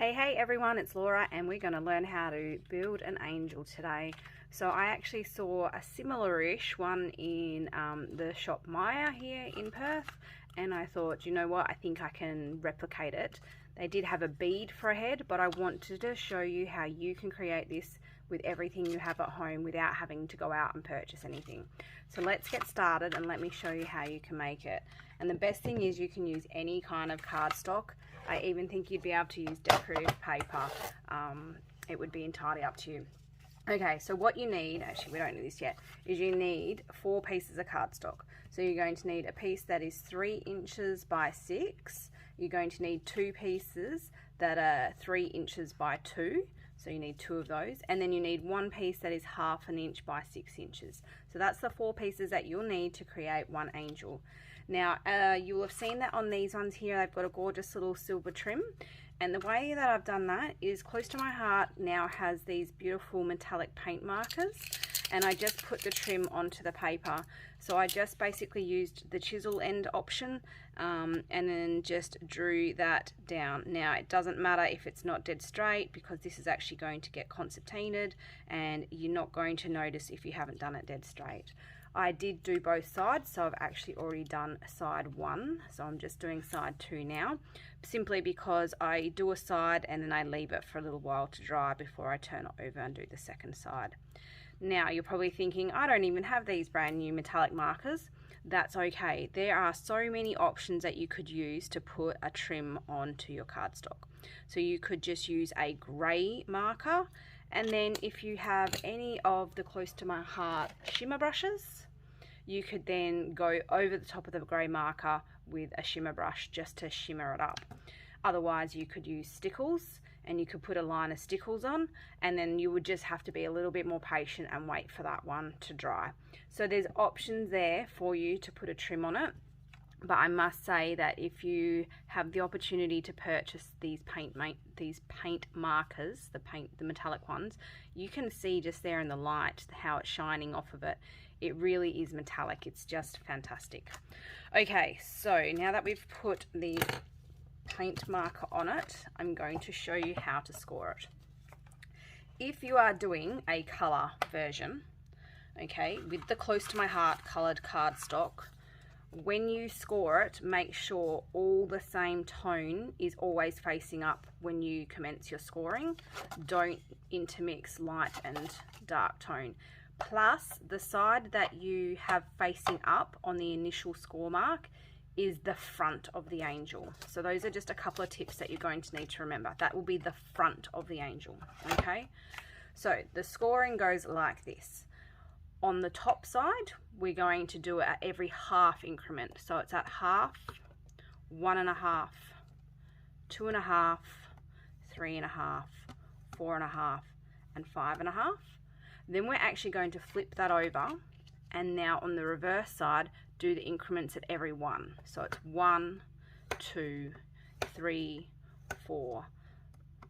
Hey everyone, it's Laura and we're going to learn how to build an angel today. So I actually saw a similar-ish one in the shop Maya here in Perth, and I thought, you know what, I think I can replicate it. They did have a bead for a head, but I wanted to show you how you can create this with everything you have at home without having to go out and purchase anything. So let's get started and let me show you how you can make it. And the best thing is you can use any kind of cardstock. I even think you'd be able to use decorative paper. It would be entirely up to you. Okay, so what you need, actually we don't need this yet, is you need 4 pieces of cardstock. So you're going to need a piece that is 3 inches by 6. You're going to need 2 pieces that are 3 inches by 2. So you need 2 of those, and then you need 1 piece that is 1/2 inch by 6 inches. So that's the 4 pieces that you'll need to create one angel. Now you'll have seen that on these ones here, they've got a gorgeous little silver trim, and the way that I've done that is Close to My Heart now has these beautiful metallic paint markers, and I just put the trim onto the paper. So I just basically used the chisel end option and then just drew that down. Now it doesn't matter if it's not dead straight, because this is actually going to get concertinaed and you're not going to notice if you haven't done it dead straight. I did do both sides, so I've actually already done side 1, so I'm just doing side 2 now, simply because I do a side and then I leave it for a little while to dry before I turn it over and do the second side. Now you're probably thinking, I don't even have these brand new metallic markers. That's okay. There are so many options that you could use to put a trim onto your cardstock. So you could just use a grey marker, and then if you have any of the Close to My Heart shimmer brushes, you could then go over the top of the grey marker with a shimmer brush just to shimmer it up. Otherwise you could use stickles, and you could put a line of stickles on, and then you would just have to be a little bit more patient and wait for that one to dry. So there's options there for you to put a trim on it. But I must say that if you have the opportunity to purchase these paint markers, the metallic ones, you can see just there in the light how it's shining off of it. It really is metallic. It's just fantastic. Okay, so now that we've put the paint marker on it, I'm going to show you how to score it. If you are doing a color version, okay, with the Close to My Heart colored cardstock, when you score it, make sure all the same tone is always facing up when you commence your scoring. Don't intermix light and dark tone. Plus, the side that you have facing up on the initial score mark is the front of the angel. So those are just a couple of tips that you're going to need to remember. That will be the front of the angel, okay? So the scoring goes like this. On the top side, we're going to do it at every half increment. So it's at half, 1.5, 2.5, 3.5, 4.5, and 5.5. Then we're actually going to flip that over, and now on the reverse side, do the increments at every 1. So it's 1, 2, 3, 4,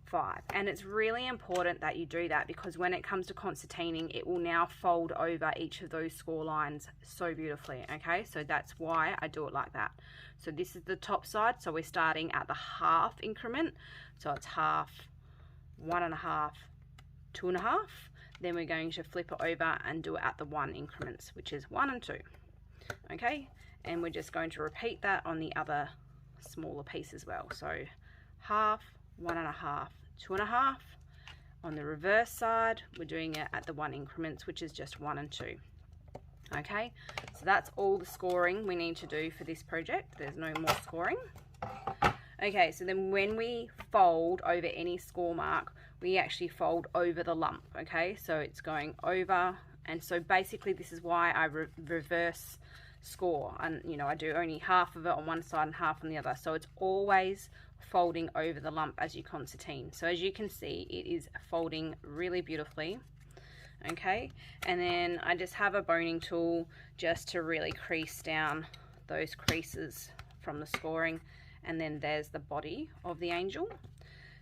5. And it's really important that you do that, because when it comes to concertining, it will now fold over each of those score lines so beautifully. Okay, so that's why I do it like that. So this is the top side, so we're starting at the half increment. So it's half, 1.5, 2.5. Then we're going to flip it over and do it at the 1 increments, which is 1 and 2. Okay, and we're just going to repeat that on the other smaller piece as well. So half, 1.5, 2.5. On the reverse side, we're doing it at the 1 increments, which is just 1 and 2. Okay, so that's all the scoring we need to do for this project. There's no more scoring. Okay, so then when we fold over any score mark, we actually fold over the lump. Okay, so it's going over, and so basically this is why I reverse score, and you know, I do only half of it on one side and half on the other. So it's always folding over the lump as you concertine. So as you can see, it is folding really beautifully. Okay, and then I just have a boning tool just to really crease down those creases from the scoring, and then there's the body of the angel.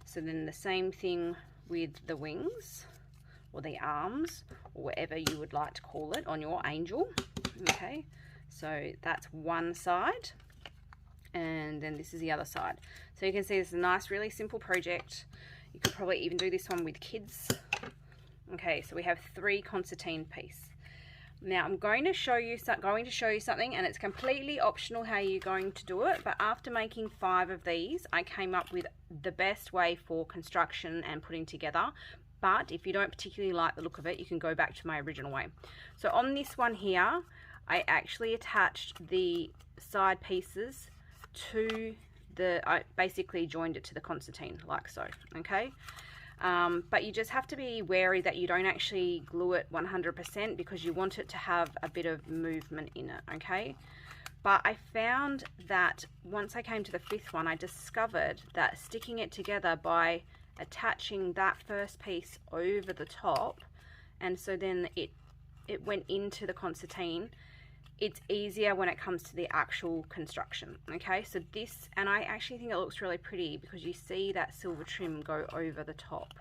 So then the same thing with the wings or the arms, or whatever you would like to call it on your angel. Okay, so that's one side. and then this is the other side. So you can see this is a nice, really simple project. You could probably even do this one with kids. Okay, so we have 3 concertina pieces. Now I'm going to show you something, and it's completely optional how you're going to do it, but after making 5 of these, I came up with the best way for construction and putting together. But if you don't particularly like the look of it, you can go back to my original way. So on this one here, I actually attached the side pieces to I basically joined it to the concertina like so, okay? But you just have to be wary that you don't actually glue it 100% because you want it to have a bit of movement in it, okay? But I found that once I came to the 5th one, I discovered that sticking it together by attaching that first piece over the top, and so then it went into the concertina, it's easier when it comes to the actual construction, okay? So this, and I actually think it looks really pretty because you see that silver trim go over the top.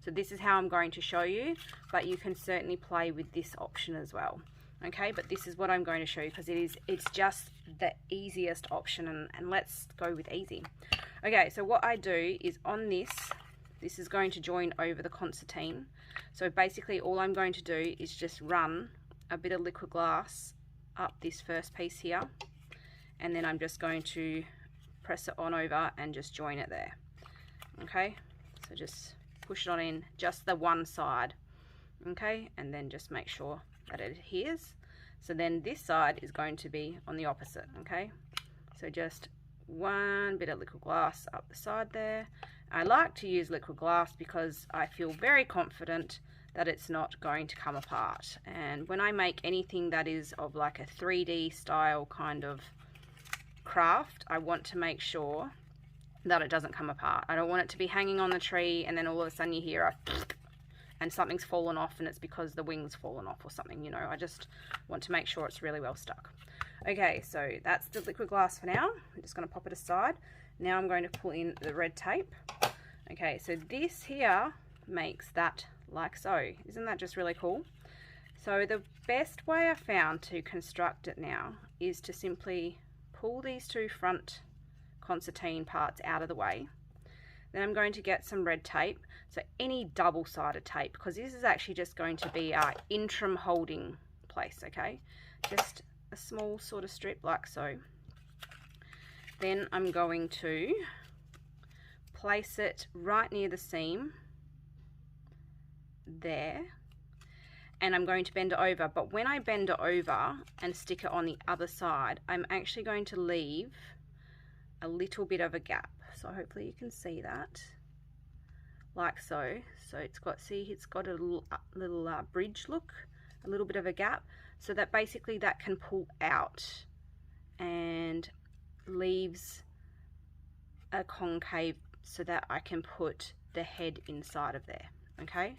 So this is how I'm going to show you, but you can certainly play with this option as well, okay? But this is what I'm going to show you because it's just the easiest option, and let's go with easy. Okay, so what I do is on this is going to join over the concertina. So basically all I'm going to do is just run a bit of liquid glass up this first piece here, and then I'm just going to press it on over and just join it there, okay? So just push it on in just the one side, okay, and then just make sure that it adheres. So then this side is going to be on the opposite, okay? So just one bit of liquid glass up the side there. I like to use liquid glass because I feel very confident that it's not going to come apart. And when I make anything that is of like a 3D style kind of craft, I want to make sure that it doesn't come apart. I don't want it to be hanging on the tree and then all of a sudden you hear a and something's fallen off and it's because the wing's fallen off or something, you know. I just want to make sure it's really well stuck. Okay, so that's the liquid glass for now. I'm just going to pop it aside. Now I'm going to pull in the red tape. Okay, so this here makes that like so. Isn't that just really cool? So the best way I found to construct it now is to simply pull these 2 front concertina parts out of the way. Then I'm going to get some red tape, so any double-sided tape, because this is actually just going to be our interim holding place, okay? Just a small sort of strip like so. Then I'm going to place it right near the seam there, and I'm going to bend it over. But when I bend it over and stick it on the other side, I'm actually going to leave a little bit of a gap. So hopefully you can see that, like so. So it's got, see, it's got a little bridge look, a little bit of a gap, so that basically that can pull out and leaves a concave so that I can put the head inside of there, okay?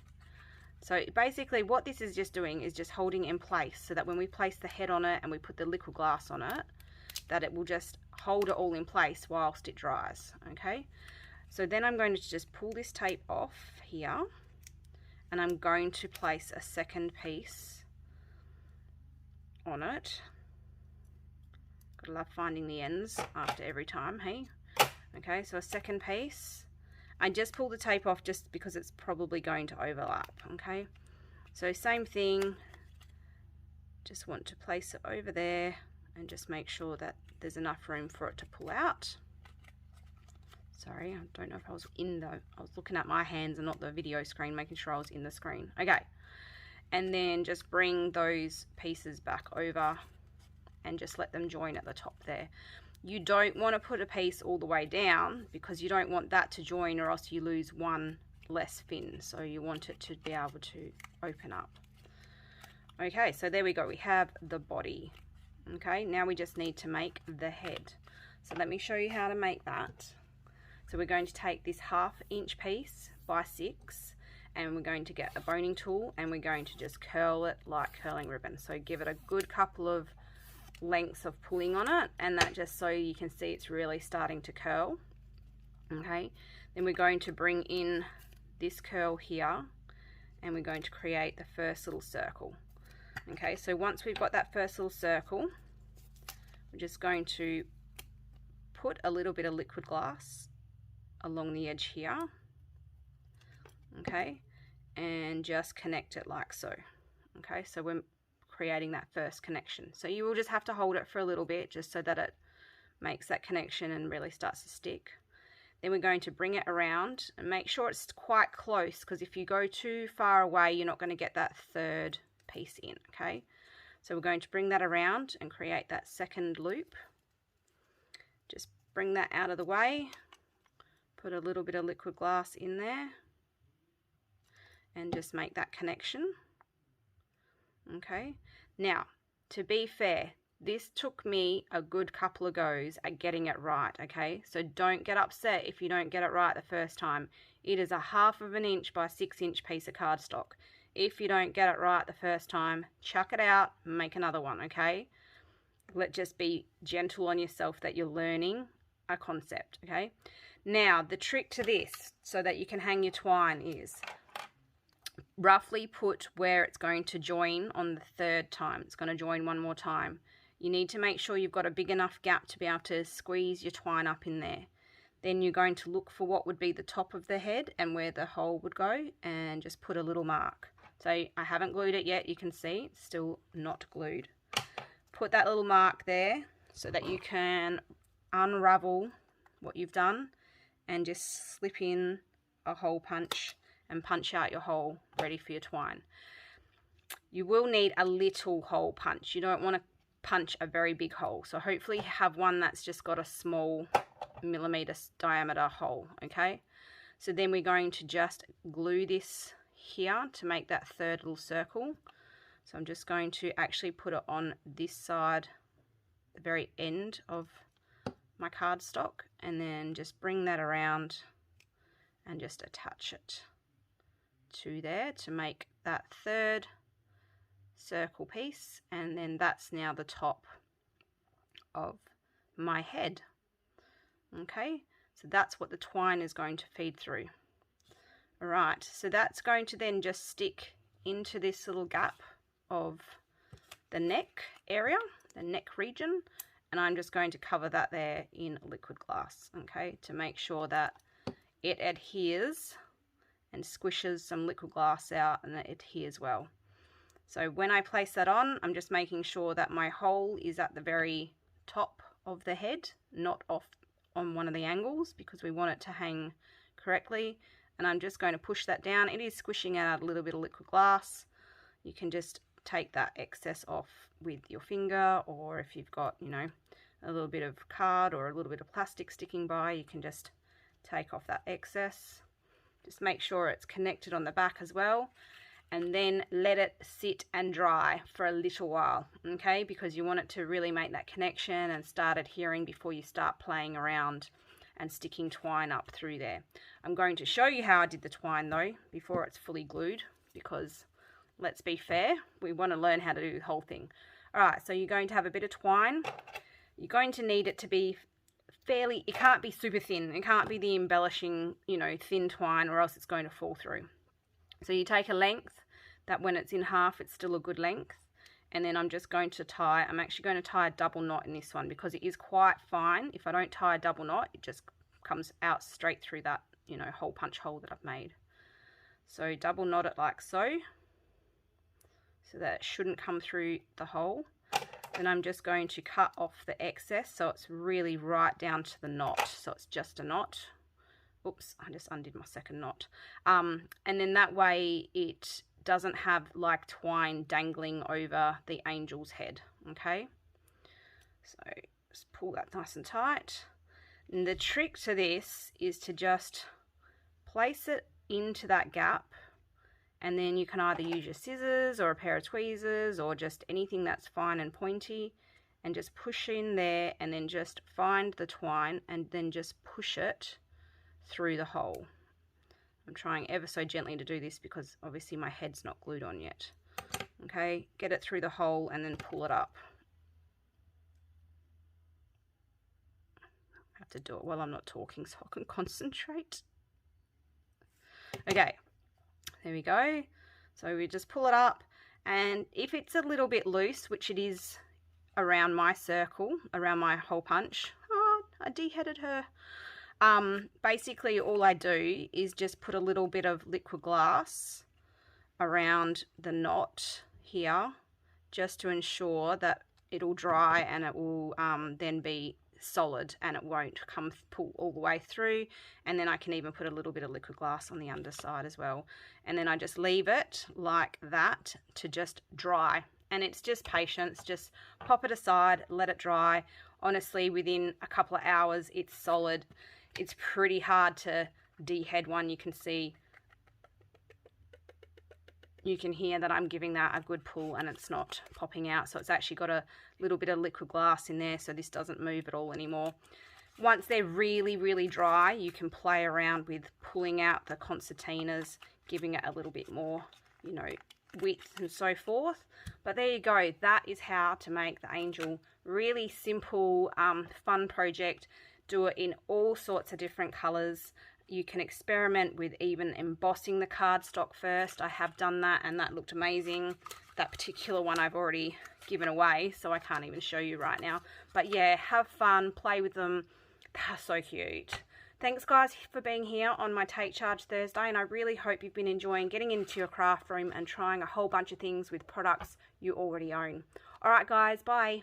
So basically what this is just doing is just holding in place so that when we place the head on it and we put the liquid glass on it, that it will just hold it all in place whilst it dries, okay? So then I'm going to just pull this tape off here, and I'm going to place a second piece on it. Gotta love finding the ends after every time, hey? Okay, so a second piece. I just pull the tape off just because it's probably going to overlap, okay? So same thing, just want to place it over there and just make sure that there's enough room for it to pull out. Sorry, I don't know if I was looking at my hands and not the video screen, making sure I was in the screen. Okay, and then just bring those pieces back over and just let them join at the top there. You don't want to put a piece all the way down because you don't want that to join, or else you lose one less fin. So you want it to be able to open up. Okay, so there we go. We have the body. Okay, now we just need to make the head. So let me show you how to make that. So we're going to take this 1/2 inch piece by 6, and we're going to get a boning tool, and we're going to just curl it like curling ribbon. So give it a good couple of lengths of pulling on it, and that just so you can see it's really starting to curl. Okay, then we're going to bring in this curl here, and we're going to create the first little circle. Okay, so once we've got that first little circle, we're just going to put a little bit of liquid glass along the edge here, okay, and just connect it like so. Okay, so we're creating that first connection. So you will just have to hold it for a little bit just so that it makes that connection and really starts to stick. Then we're going to bring it around and make sure it's quite close, because if you go too far away, you're not going to get that third piece in, okay? So we're going to bring that around and create that second loop. Just bring that out of the way, put a little bit of liquid glass in there, and just make that connection. Okay, now to be fair, this took me a good couple of goes at getting it right, okay? So don't get upset if you don't get it right the first time. It is a 1/2 inch by 6 inch piece of cardstock. If you don't get it right the first time, chuck it out and make another one, okay? Let's just be gentle on yourself that you're learning a concept, okay? Now, the trick to this, so that you can hang your twine, is roughly put where it's going to join on the third time. It's going to join one more time. You need to make sure you've got a big enough gap to be able to squeeze your twine up in there. Then you're going to look for what would be the top of the head and where the hole would go, and just put a little mark. So I haven't glued it yet, you can see it's still not glued. Put that little mark there so that you can unravel what you've done and just slip in a hole punch and punch out your hole ready for your twine. You will need a little hole punch. You don't want to punch a very big hole. So hopefully you have one that's just got a small millimeter diameter hole, okay? So then we're going to just glue this here to make that third little circle. So I'm just going to actually put it on this side, the very end of my cardstock, and then just bring that around and just attach it to there to make that third circle piece, and then that's now the top of my head. Okay, so that's what the twine is going to feed through. Alright, so that's going to then just stick into this little gap of the neck area, the neck region, and I'm just going to cover that there in liquid glass, okay, to make sure that it adheres and squishes some liquid glass out and that it adheres well. So when I place that on, I'm just making sure that my hole is at the very top of the head, not off on one of the angles, because we want it to hang correctly. And I'm just going to push that down. It is squishing out a little bit of liquid glass. You can just take that excess off with your finger, or if you've got, you know, a little bit of card or a little bit of plastic sticking by, you can just take off that excess. Just make sure it's connected on the back as well, and then let it sit and dry for a little while, okay, because you want it to really make that connection and start adhering before you start playing around and sticking twine up through there. I'm going to show you how I did the twine though before it's fully glued, because let's be fair, we want to learn how to do the whole thing. Alright, so you're going to have a bit of twine. You're going to need it to be fairly, it can't be super thin, it can't be the embellishing, you know, thin twine, or else it's going to fall through. So you take a length that when it's in half it's still a good length, and then I'm just going to tie, I'm actually going to tie a double knot in this one because it is quite fine. If I don't tie a double knot, it just comes out straight through that, you know, hole punch hole that I've made. So double knot it like so that it shouldn't come through the hole. Then I'm just going to cut off the excess so it's really right down to the knot, so it's just a knot. Oops, I just undid my second knot. And then that way it doesn't have like twine dangling over the angel's head, okay? So just pull that nice and tight. And the trick to this is to just place it into that gap, and then you can either use your scissors or a pair of tweezers or just anything that's fine and pointy, and just push in there, and then just find the twine and then just push it through the hole. I'm trying ever so gently to do this because obviously my head's not glued on yet. Okay, get it through the hole and then pull it up. I have to do it while I'm not talking so I can concentrate. Okay, there we go. So we just pull it up, and if it's a little bit loose, which it is around my circle, around my hole punch, I deheaded her. Basically all I do is just put a little bit of liquid glass around the knot here, just to ensure that it'll dry and it will then be solid and it won't pull all the way through. And then I can even put a little bit of liquid glass on the underside as well, and then I just leave it like that to just dry. And it's just patience, just pop it aside, let it dry. Honestly, within a couple of hours it's solid. It's pretty hard to dehead one. You can see, you can hear that I'm giving that a good pull and it's not popping out. So it's actually got a little bit of liquid glass in there, so this doesn't move at all anymore. Once they're really, really dry, you can play around with pulling out the concertinas, giving it a little bit more, you know, width and so forth. But there you go. That is how to make the angel. Really simple, fun project. Do it in all sorts of different colors. You can experiment with even embossing the cardstock first. I have done that and that looked amazing. That particular one I've already given away, so I can't even show you right now. But yeah, have fun, play with them. They're so cute. Thanks guys for being here on my Take Charge Thursday, and I really hope you've been enjoying getting into your craft room and trying a whole bunch of things with products you already own. Alright guys, bye.